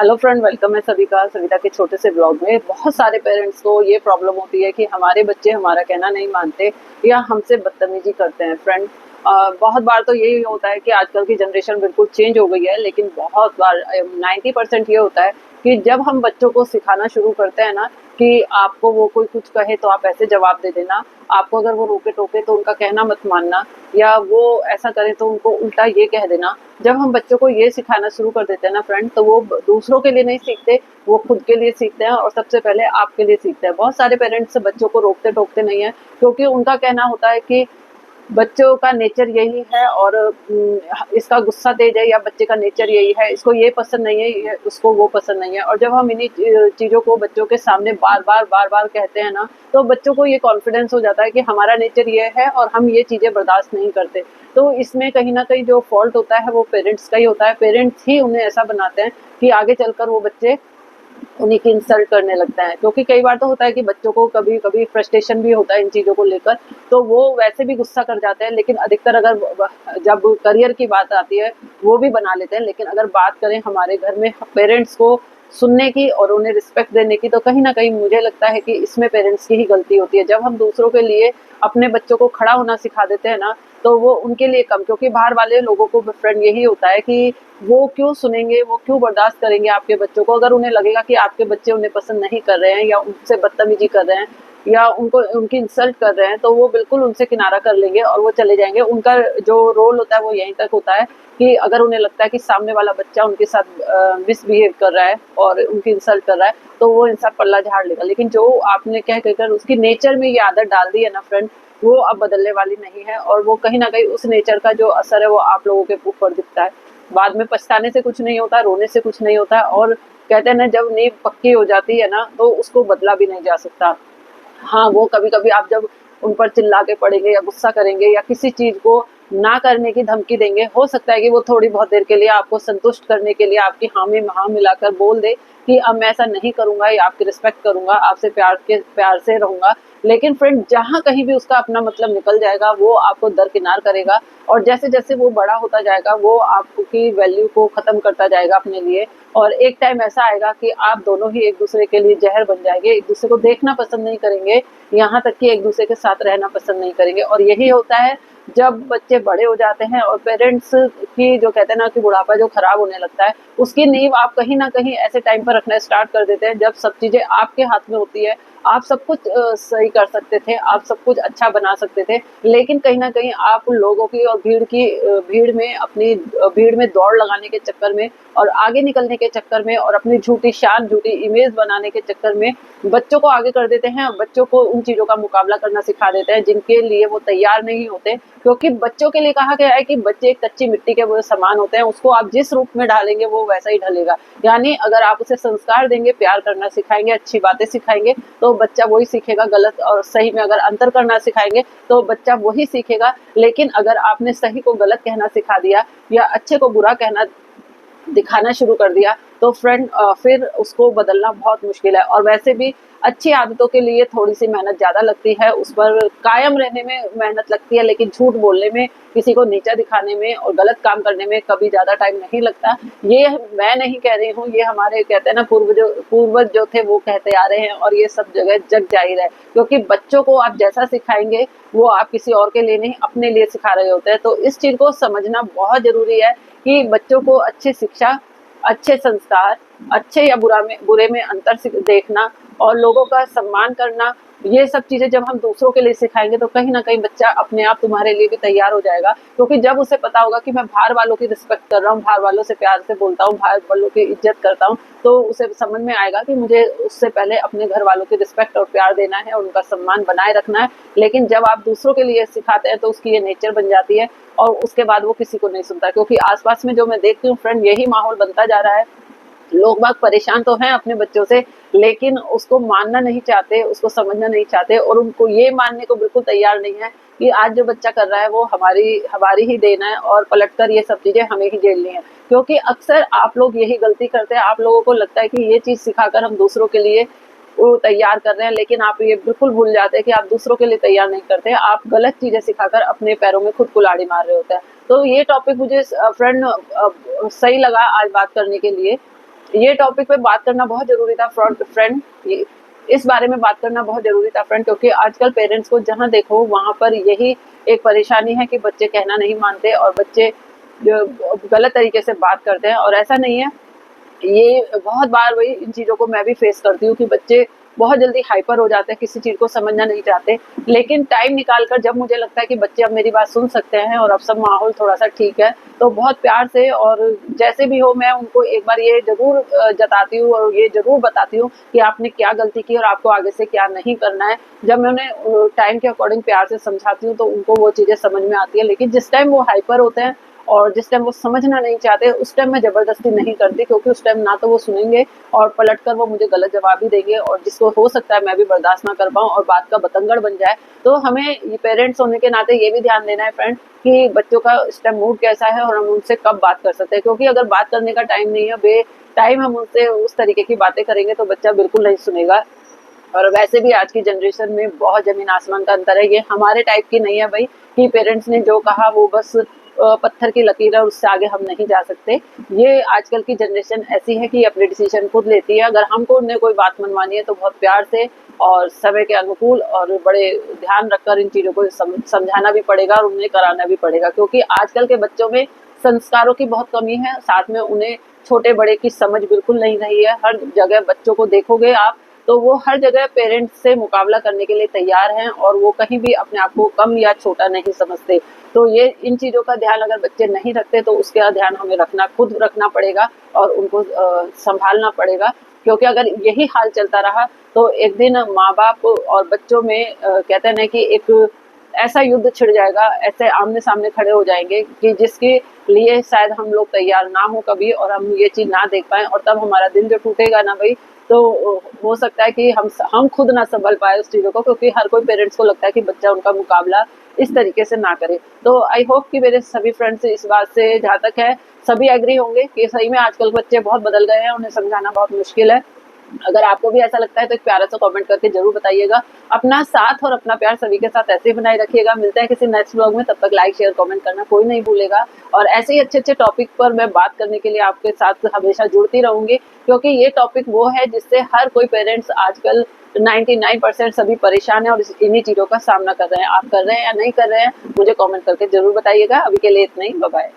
Hello friend, welcome है सभी का सविता के छोटे से ब्लॉग में। बहुत सारे पेरेंट्स को ये प्रॉब्लम होती है कि हमारे बच्चे हमारा कहना नहीं मानते या हमसे बदतमीजी करते हैं। फ्रेंड, बहुत बार तो यही होता है कि आजकल की जनरेशन बिल्कुल चेंज हो गई है, लेकिन बहुत बार 90% ये होता है कि जब हम बच्चों को सिखाना शुरू करते हैं ना कि आपको वो कोई कुछ कहे तो आप ऐसे जवाब दे देना, आपको अगर वो रोके टोके तो उनका कहना मत मानना, या वो ऐसा करे तो उनको उल्टा ये कह देना। जब हम बच्चों को ये सिखाना शुरू कर देते हैं ना फ्रेंड, तो वो दूसरों के लिए नहीं सीखते, वो खुद के लिए सीखते हैं और सबसे पहले आपके लिए सीखते हैं। बहुत सारे पेरेंट्स बच्चों को रोकते टोकते नहीं है, क्योंकि उनका कहना होता है कि बच्चों का नेचर यही है और इसका गुस्सा तेज है, या बच्चे का नेचर यही है, इसको ये पसंद नहीं है, उसको वो पसंद नहीं है। और जब हम इन्हीं चीज़ों को बच्चों के सामने बार बार कहते हैं ना, तो बच्चों को ये कॉन्फिडेंस हो जाता है कि हमारा नेचर ये है और हम ये चीज़ें बर्दाश्त नहीं करते। तो इसमें कहीं ना कहीं जो फॉल्ट होता है वो पेरेंट्स का ही होता है। पेरेंट्स ही उन्हें ऐसा बनाते हैं कि आगे चलकर वो बच्चे उन्हीं की इंसल्ट करने लगता है। क्योंकि कई बार तो होता है कि बच्चों को कभी कभी फ्रस्ट्रेशन भी होता है इन चीज़ों को लेकर, तो वो वैसे भी गुस्सा कर जाते हैं। लेकिन अधिकतर अगर जब करियर की बात आती है वो भी बना लेते हैं। लेकिन अगर बात करें हमारे घर में पेरेंट्स को सुनने की और उन्हें रिस्पेक्ट देने की, तो कहीं ना कहीं मुझे लगता है कि इसमें पेरेंट्स की ही गलती होती है। जब हम दूसरों के लिए अपने बच्चों को खड़ा होना सिखा देते हैं ना, तो वो उनके लिए कम, क्योंकि बाहर वाले लोगों को फ्रेंड यही होता है कि वो क्यों सुनेंगे, वो क्यों बर्दाश्त करेंगे आपके बच्चों को। अगर उन्हें लगेगा कि आपके बच्चे उन्हें पसंद नहीं कर रहे हैं या उनसे बदतमीजी कर रहे हैं या उनको उनकी इंसल्ट कर रहे हैं, तो वो बिल्कुल उनसे किनारा कर लेंगे और वो चले जाएंगे। उनका जो रोल होता है वो यहीं तक होता है कि अगर उन्हें लगता है कि सामने वाला बच्चा उनके साथ मिसबिहेव कर रहा है और उनकी इंसल्ट कर रहा है, तो वो इंसान पल्ला झाड़ लेगा। लेकिन जो आपने कह कहकर उसकी नेचर में ये आदत डाल दी है ना फ्रेंड, वो अब बदलने वाली नहीं है। और वो कहीं ना कहीं उस नेचर का जो असर है वो आप लोगों के ऊपर दिखता है। बाद में पछताने से कुछ नहीं होता, रोने से कुछ नहीं होता। और कहते हैं ना, जब नींव पक्की हो जाती है ना, तो उसको बदला भी नहीं जा सकता। हाँ, वो कभी-कभी आप जब उन पर चिल्ला के पड़ेंगे या गुस्सा करेंगे या किसी चीज़ को ना करने की धमकी देंगे, हो सकता है कि वो थोड़ी बहुत देर के लिए आपको संतुष्ट करने के लिए आपकी हाँ में हाँ मिलाकर बोल दे कि अब मैं ऐसा नहीं करूँगा या आपकी रिस्पेक्ट करूँगा, आपसे प्यार से रहूँगा। लेकिन फ्रेंड, जहाँ कहीं भी उसका अपना मतलब निकल जाएगा, वो आपको दरकिनार करेगा और जैसे-जैसे वो बड़ा होता जाएगा, वो आपकी वैल्यू को ख़त्म करता जाएगा अपने लिए। और एक टाइम ऐसा आएगा कि आप दोनों ही एक-दूसरे के लिए ज़हर बन जाएँगे, एक-दूसरे को देखना पसंद नहीं करेंगे, यहाँ तक कि एक-दूसरे के साथ रहना पसंद नहीं करेंगे। और यही होता है जब बच्चे बड़े हो जाते हैं और पेरेंट्स की जो कहते हैं ना कि बुढ़ापा जो खराब होने लगता है, उसकी नींव आप कहीं न कहीं ऐसे टाइम पर रखना स्टार्ट कर देते हैं जब सब चीज़ें आपके हाथ में होती है। आप सब कुछ सही कर सकते थे, आप सब कुछ अच्छा बना सकते थे, लेकिन कहीं न कहीं आप लोगों की और भीड़ में अपनी भीड़ में दौड़ लगाने के चक्कर में और आगे निकलने के चक्कर में और अपनी झूठी शान, झूठी इमेज बनाने के चक्कर में बच्चों को आगे कर देते हैं और बच्चों को उन चीज़ों का मुकाबला करना सिखा देते हैं जिनके लिए वो तैयार नहीं होते। क्योंकि बच्चों के लिए कहा गया है कि बच्चे एक कच्ची मिट्टी के वो समान होते हैं, उसको आप जिस रूप में ढालेंगे वो वैसा ही ढलेगा। यानी अगर आप उसे संस्कार देंगे, प्यार करना सिखाएँगे, अच्छी बातें सिखाएँगे, तो बच्चा वही सीखेगा। गलत और सही में अगर अंतर करना सिखाएँगे, तो बच्चा वही सीखेगा। लेकिन अगर आपने सही को गलत कहना सिखा दिया या अच्छे को बुरा कहना दिखाना शुरू कर दिया, तो फ्रेंड फिर उसको बदलना बहुत मुश्किल है। और वैसे भी अच्छी आदतों के लिए थोड़ी-सी मेहनत ज़्यादा लगती है, उस पर कायम रहने में मेहनत लगती है, लेकिन झूठ बोलने में, किसी को नीचा दिखाने में और गलत काम करने में कभी ज़्यादा टाइम नहीं लगता। ये मैं नहीं कह रही हूँ, ये हमारे कहते हैं ना पूर्वज जो थे वो कहते आ रहे हैं और ये सब जगह जग जाहिर है। क्योंकि बच्चों को आप जैसा सिखाएँगे, वो आप किसी और के लिए नहीं, अपने लिए सिखा रहे होते हैं। तो इस चीज़ को समझना बहुत ज़रूरी है कि बच्चों को अच्छी शिक्षा, अच्छे संस्कार, अच्छे या बुरे में अंतर देखना और लोगों का सम्मान करना, ये सब चीज़ें जब हम दूसरों के लिए सिखाएँगे, तो कहीं न कहीं बच्चा अपने आप तुम्हारे लिए भी तैयार हो जाएगा। क्योंकि जब उसे पता होगा कि मैं बाहर वालों की रिस्पेक्ट कर रहा हूँ, बाहर वालों से प्यार से बोलता हूँ, बाहर वालों की इज़्ज़त करता हूँ, तो उसे समझ में आएगा कि मुझे उससे पहले अपने घर वालों की रिस्पेक्ट और प्यार देना है और उनका सम्मान बनाए रखना है। लेकिन जब आप दूसरों के लिए सिखाते हैं, तो उसकी ये नेचर बन जाती है और उसके बाद वो किसी को नहीं सुनता। क्योंकि आस-पास में जो मैं देखती हूँ फ्रेंड, यही माहौल बनता जा रहा है। लोग बाग परेशान तो हैं अपने बच्चों से, लेकिन उसको मानना नहीं चाहते, उसको समझना नहीं चाहते और उनको ये मानने को बिल्कुल तैयार नहीं है कि आज जो बच्चा कर रहा है वो हमारी हमारी ही देन है और पलटकर ये सब चीज़ें हमें ही झेलनी है। क्योंकि अक्सर आप लोग यही गलती करते हैं, आप लोगों को लगता है कि ये चीज़ सिखाकर हम दूसरों के लिए वो तैयार कर रहे हैं, लेकिन आप ये बिल्कुल भूल जाते हैं कि आप दूसरों के लिए तैयार नहीं करते, आप गलत चीज़ें सिखाकर अपने पैरों में खुद कुल्हाड़ी मार रहे होते हैं। तो ये टॉपिक मुझे फ्रेंड सही लगा आज बात करने के लिए। ये टॉपिक पे बात करना बहुत ज़रूरी था फ्रेंड। इस बारे में बात करना बहुत ज़रूरी था फ्रेंड, क्योंकि आजकल पेरेंट्स को जहाँ देखो वहाँ पर यही एक परेशानी है कि बच्चे कहना नहीं मानते और बच्चे जो गलत तरीके से बात करते हैं। और ऐसा नहीं है, ये बहुत बार वही इन चीज़ों को मैं भी फेस करती हूँ कि बच्चे बहुत जल्दी हाइपर हो जाते हैं, किसी चीज़ को समझना नहीं चाहते। लेकिन टाइम निकाल कर जब मुझे लगता है कि बच्चे अब मेरी बात सुन सकते हैं और अब सब माहौल थोड़ा-सा ठीक है, तो बहुत प्यार से और जैसे भी हो मैं उनको एक बार ये ज़रूर जताती हूँ और ये ज़रूर बताती हूँ कि आपने क्या गलती की और आपको आगे से क्या नहीं करना है। जब मैं उन्हें टाइम के अकॉर्डिंग प्यार से समझाती हूँ तो उनको वो चीज़ें समझ में आती है। लेकिन जिस टाइम वो हाइपर होते हैं और जिस टाइम वो समझना नहीं चाहते, उस टाइम मैं ज़बरदस्ती नहीं करती, क्योंकि उस टाइम ना तो वो सुनेंगे और पलटकर वो मुझे गलत जवाब ही देंगे और जिसको हो सकता है मैं भी बर्दाश्त ना कर पाऊँ और बात का बतंगड़ बन जाए। तो हमें ये पेरेंट्स होने के नाते ये भी ध्यान देना है फ्रेंड कि बच्चों का इस टाइम मूड कैसा है और हम उनसे कब बात कर सकते हैं, क्योंकि अगर बात करने का टाइम नहीं है, बेटाइम हम उनसे उस तरीके की बातें करेंगे तो बच्चा बिल्कुल नहीं सुनेगा। और वैसे भी आज की जनरेशन में बहुत ज़मीन आसमान का अंतर है। ये हमारे टाइप की नहीं है भाई कि पेरेंट्स ने जो कहा वो बस पत्थर की लकीर है और उससे आगे हम नहीं जा सकते। ये आजकल की जनरेशन ऐसी है कि अपने डिसीजन खुद लेती है। अगर हमको उन्हें कोई बात मनवानी है तो बहुत प्यार से और समय के अनुकूल और बड़े ध्यान रखकर इन चीज़ों को समझाना भी पड़ेगा और उन्हें कराना भी पड़ेगा, क्योंकि आजकल के बच्चों में संस्कारों की बहुत कमी है, साथ में उन्हें छोटे-बड़े की समझ बिल्कुल नहीं रही है। हर जगह बच्चों को देखोगे आप तो वो हर जगह पेरेंट्स से मुकाबला करने के लिए तैयार हैं और वो कहीं भी अपने आप को कम या छोटा नहीं समझते। तो ये इन चीज़ों का ध्यान अगर बच्चे नहीं रखते तो उसका ध्यान हमें खुद रखना पड़ेगा और उनको सँभालना पड़ेगा, क्योंकि अगर यही हाल चलता रहा तो एक दिन माँ-बाप और बच्चों में कहते हैं ना कि एक ऐसा युद्ध छिड़ जाएगा, ऐसे आमने-सामने खड़े हो जाएँगे कि जिसके लिए शायद हम लोग तैयार ना हों कभी और हम ये चीज़ ना देख पाएँ और तब हमारा दिल जो टूटेगा ना भई, तो हो सकता है कि हम खुद ना सँभल पाएँ उस चीज़ों को, क्योंकि हर कोई पेरेंट्स को लगता है कि बच्चा उनका मुकाबला इस तरीके से ना करे। तो आई होप कि मेरे सभी फ्रेंड्स इस बात से जहाँ तक है सभी एग्री होंगे कि सही में आजकल बच्चे बहुत बदल गए हैं, उन्हें समझाना बहुत मुश्किल है। अगर आपको भी ऐसा लगता है तो एक प्यारा सा कमेंट करके ज़रूर बताइएगा। अपना साथ और अपना प्यार सभी के साथ ऐसे ही बनाए रखिएगा। मिलते हैं किसी नेक्स्ट व्लॉग में, तब तक लाइक, शेयर, कमेंट करना कोई नहीं भूलेगा। और ऐसे ही अच्छे-अच्छे टॉपिक पर मैं बात करने के लिए आपके साथ हमेशा जुड़ती रहूँगी, क्योंकि ये टॉपिक वो है जिससे हर कोई पेरेंट्स आजकल 99% सभी परेशान हैं और इन्हीं चीज़ों का सामना कर रहे हैं। आप कर रहे हैं या नहीं कर रहे हैं, मुझे कमेंट करके ज़रूर बताइएगा। अभी के लिए इतना ही, बाय बाय।